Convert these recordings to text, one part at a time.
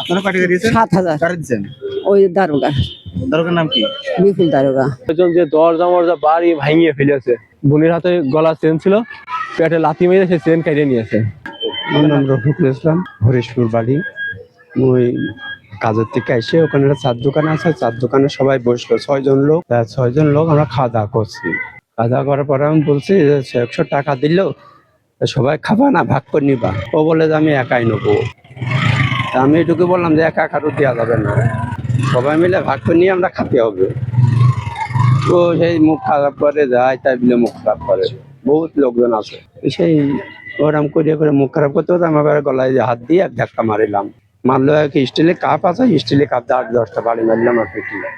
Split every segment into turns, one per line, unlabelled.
আপনারা কয় টাকা দিয়েছেন?
7,000।
কারে দিয়েছেন?
ওই দারোগা,
দারোগার নাম কি?
বিপুল দারোগা।
একজন যে দরজা মরজা বাড়ি ভাঙিয়ে ফেলেছে, বোনের হাতে গলা চেন ছিল, পেটে লাথি মেরে সে চেন কেটে নিয়েছে।
আমার নাম রফিকুল ইসলাম, হরিশপুর বাড়ি। ওই কাজের থেকে এসে ওখানে একটা চার দোকান আছে, চার দোকানে সবাই বসলো, 6 জন লোক। 6 জন লোক আমরা খাওয়া দাওয়া করছি। খাওয়া দাওয়া করার পরে আমি বলছি যে 100 টাকা দিল, সবাই খাবা না, ভাগ করে নিবা। ও বলে যে আমি একাই নেবো। আমি এটুকু বললাম যে একা কারো দেওয়া যাবে না, সবাই মিলে ভাগ করে নিয়ে আমরা খাতে হবে। তো সেই মুখ খারাপ করে যায়, তাই বলে মুখ খারাপ করে, বহুত লোকজন আছে। সেই ওরম করে করে মুখ খারাপ করতে হতো, আমার গলায় হাত দিয়ে এক ধাক্কা মারিলাম। মারলো এক স্টিলের কাপ আছে, স্টিলের কাপ 8-10টা বাড়ি মারলাম আর পিটিয়ে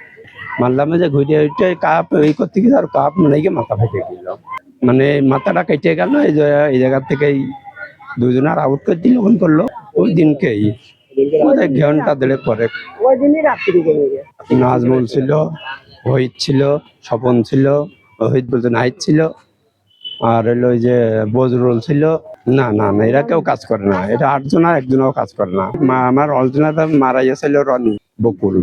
মারলাম। যে ঘুরে উঠে কাপ এই করতে গিয়ে আর কাপ মনে গিয়ে মাথা ফেটে গেল, মানে মাথাটা কেটে গেল। এই জায়গা থেকেই 2জনের আউট করে দিল। ফোন করলো ওই দিনকেই, ঘন্টা দেড়েক পরে। নাজমুল ছিল, ওহিদ ছিল, স্বপন ছিল, ওহিদ বলতে নাহিদ ছিল, আর হলো ওই যে বজরুল ছিল। না না না, এরা কেউ কাজ করে না। এটা 8জন, একজনও কাজ করে না। আমার অরিজিনাল মারা গেছিল রনি বকুল,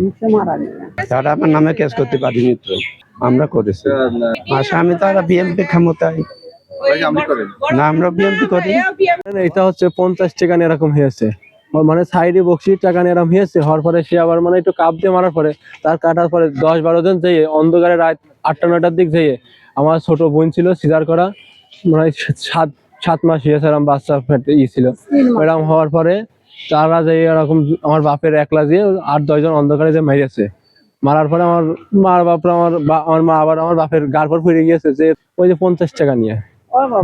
তারা আমার নামে কেস করতে পারিনি, তো আমরা করেছি। আসামি তারা বিএমপি ক্ষমতায় না, আমরা বিএমপি করি।
এটা হচ্ছে 50 টাকা নিয়ে এরকম হয়েছে, মানে সাইডে বক্সির টাকা নিয়ে এরকম হয়েছে। হওয়ার পরে সে আবার মানে একটু কাপ দিয়ে মারার পরে তার কাটার পরে 10-12 জন যেয়ে অন্ধকারে রাত 8টা-9টার দিক যেয়ে, আমার ছোট বোন ছিল সিজার করা, মানে 7 মাস হয়েছে, এরকম বাচ্চা ছিল। এরকম হওয়ার পরে তারা যে এরকম আমার বাপের একলা দিয়ে 8-10 জন অন্ধকারে যে মেরেছে। মারার পরে আমার আমার মা আবার আমার বাপের গার পর ফিরে গিয়েছে যে ওই যে 50 টাকা নিয়ে,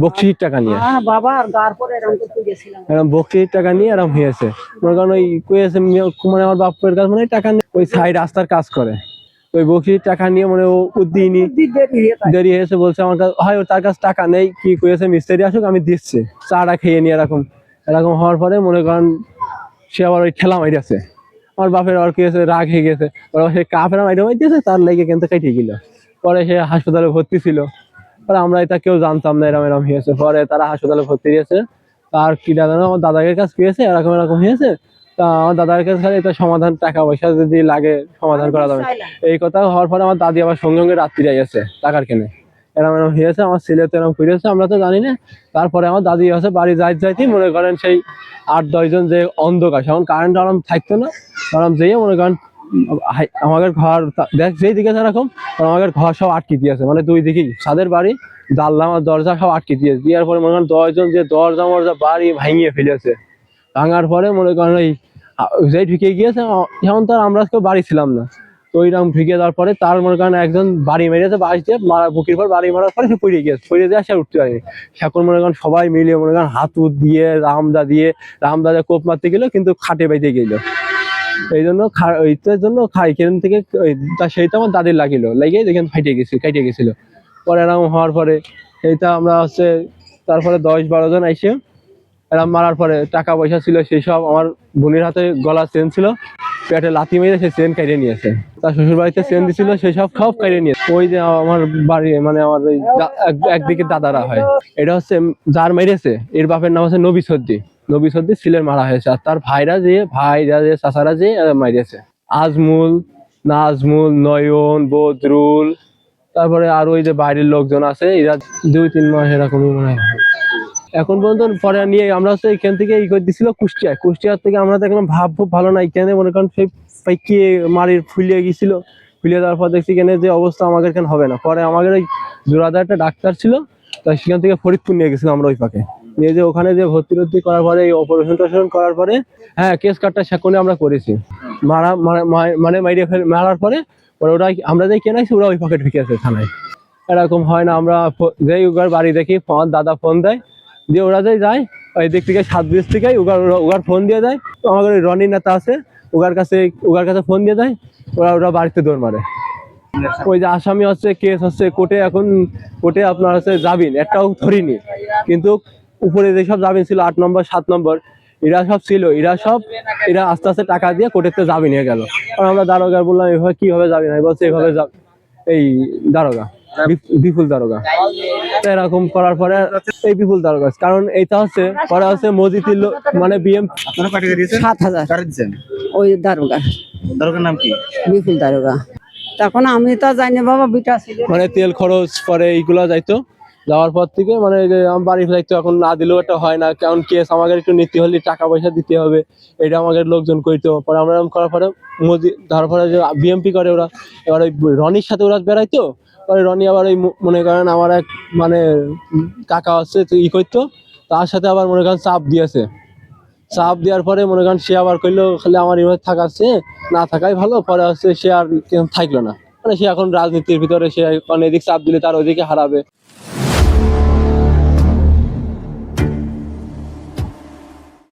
বকশির টাকা নিয়ে, এরকম বকশির টাকা নিয়ে এরকম হয়েছে। মনে করেন ওই কয়েছে মানে আমার বাপের কাছে মানে টাকা নিয়ে ওই সাইড রাস্তার কাজ করে, ওই বকশির টাকা নিয়ে মানে ও দিইনি, দেরি হয়েছে বলছে আমার কাছে, হয় তার কাছে টাকা নেই, কি কয়েছে মিস্ত্রি আসুক আমি দিচ্ছি, চাটা খেয়ে নিয়ে এরকম এরকম হওয়ার পরে মনে করেন সে আবার ওই ঠেলা মাইরেছে। আমার বাপের আর কি হয়েছে, রাগ হয়ে গেছে, ওরা সে কাপের মাইরে দিয়েছে, তার লেগে কিন্তু কেটে গেল। পরে সে হাসপাতালে ভর্তি ছিল। পরে আমরা এটা কেউ জানতাম না এরকম এরকম হয়েছে। পরে তারা হাসপাতালে ভর্তি দিয়েছে। তার কি জানো আমার দাদাদের কাছে হয়েছে এরকম এরকম হয়েছে। তা আমার দাদার কাছে খালি এটা সমাধান, টাকা পয়সা যদি লাগে সমাধান করা যাবে। এই কথা হওয়ার পরে আমার দাদি আবার সঙ্গে সঙ্গে রাত্রি যাইছে টাকার কেনে, এরকম এরকম হয়েছে। আমার ছেলে তো এরকম করেছে, আমরা তো জানি না। তারপরে আমার দাদি আছে বাড়ি যাইতেই মনে করেন সেই 8-10 জন যে অন্ধকার, এখন কারেন্ট আরাম থাকতো না, আরাম যেয়ে মনে করেন আমাদের ঘর দেখ যেই দিকে এরকম আমাদের ঘর সব আটকে দিয়েছে, মানে 2 দিকেই ছাদের বাড়ি, জানলা দরজা সব আটকে দিয়েছে। দেওয়ার পরে মনে করেন 10 জন যে দরজা মরজা বাড়ি ভাঙিয়ে ফেলেছে। ভাঙার পরে মনে করেন ওই যেই ঢুকে গিয়েছে, এখন তো আর আমরা কেউ বাড়ি ছিলাম না, তো ওইরকম ঢুকে যাওয়ার পরে তার মনে করেন একজন বাড়ি মেরেছে, বাড়ি দিয়ে বুকির পর বাড়ি মারার পরে সে পড়ে গিয়েছে, পড়ে দিয়ে সে উঠতে পারেনি। এখন মনে করেন সবাই মিলে মনে করেন হাতু দিয়ে রামদা কোপ মারতে গেল, কিন্তু খাটে বাইতে গেল। এই জন্য ওইটার জন্য খাই এখান থেকে সেইটা আমার দাদির লাগিয়ে যেখানে কেটে গেছিল। পরে এরকম হওয়ার পরে এইটা আমরা হচ্ছে তারপরে 10-12 জন এসে এরকম মারার পরে টাকা পয়সা ছিল সেই সব, আমার বোনের হাতে গলা চেন ছিল, পেটে লাথি মেরে সে চেন কেটে নিয়েছে। তার শ্বশুর বাড়িতে চেন দিছিল সেই সব কেটে নিয়েছে। ওই যে আমার বাড়ি মানে আমার ওই একদিকে দাদারা হয়, এটা হচ্ছে যার মেরেছে এর বাপের নাম হচ্ছে নবী সর্দি সিলের মারা হয়েছে। আর তার ভাইরা যে চাচারা যে মারিয়েছে, আজমুল, নাজমুল, নয়ন, বদরুল, তারপরে আর ওই যে বাইরের লোকজন আছে, এরা 2-3 মাস এরকমই মনে হয়। এখন পর্যন্ত পরে নিয়ে আমরা হচ্ছে এখান থেকে ই করে দিছিল কুষ্টিয়ার থেকে আমরা দেখলাম ভাব ভালো না, এখানে মনে করেন সেই পাইকে মারির ফুলিয়ে গেছিল। ফুলিয়ে যাওয়ার পর দেখছি এখানে যে অবস্থা আমাদের এখানে হবে না। পরে আমাদের ওই জোড়াদার একটা ডাক্তার ছিল, তাই সেখান থেকে ফরিদপুর নিয়ে গেছিলাম আমরা ওই পাকে নিয়ে, যে ওখানে যে ভর্তি করার পরে এই অপারেশন করার পরে হ্যাঁ কেস কাটটা সেখানে আমরা করেছি। মানে মারার পরে ওরা আমরা যে কেনাইছি ওরা ওই পাকে ঢুকে আছে থানায়। এরকম হয় না, আমরা যেই উগার বাড়ি দেখি দাদা ফোন দেয়, দিয়ে ওরা যায় ওই দিক থেকে 7 ব্রিজ থেকে উগার ফোন দিয়ে দেয়। আমাদের ওই রনি নেতা আছে, উগার কাছে ফোন দিয়ে দেয়, ওরা বাড়িতে দৌড় মারে। ওই যে আসামি হচ্ছে কেস হচ্ছে কোর্টে, এখন কোর্টে আপনার হচ্ছে জামিন একটাও ধরিনি, কিন্তু উপরে যেসব জামিন ছিল 8 নম্বর 7 নম্বর এরা সব ছিল, এরা আস্তে আস্তে টাকা দিয়ে কোর্টেতে জামিন হয়ে গেল। আর আমরা দারোগা বললাম এভাবে কিভাবে জামিন হয়, বলছে এভাবে এই দারোগা বিপুল দারোগা। তো এরকম করার পরে এই বিপুল দারোগা, কারণ এইটা হচ্ছে পরে হচ্ছে মসজিদের মানে বিএম
আপনারা কয় টাকা দিয়েছেন?
7,000
কারে দিচ্ছেন?
ওই দারোগা,
দারোগার নাম কি?
বিপুল দারোগা। তখন আমি তো জানি বাবা বিটা ছিল।
মানে তেল খরচ পরে এইগুলা যাইতো, যাওয়ার পর থেকে মানে যে আমার বাড়ি ফেলাইতো, এখন না দিলেও এটা হয় না, কারণ কেস আমাকে একটু নিতে হলে টাকা পয়সা দিতে হবে, এটা আমাদের লোকজন কইতো। পরে আমরা এরকম করার পরে তারপরে যে বিএমপি করে ওরা, এবার ওই রনির সাথে ওরা বেড়াইতো। পরে রনি আবার ওই মনে করেন আমার এক মানে কাকা আছে ই করতো, তার সাথে আবার মনে করেন চাপ দিয়েছে। চাপ দেওয়ার পরে মনে করেন সে আবার কইলো খালি আমার এভাবে থাকাচ্ছে, না থাকাই ভালো। পরে হচ্ছে সে আর থাকলো না, মানে সে এখন রাজনীতির ভিতরে, সে এদিক চাপ দিলে তার ওইদিকে হারাবে।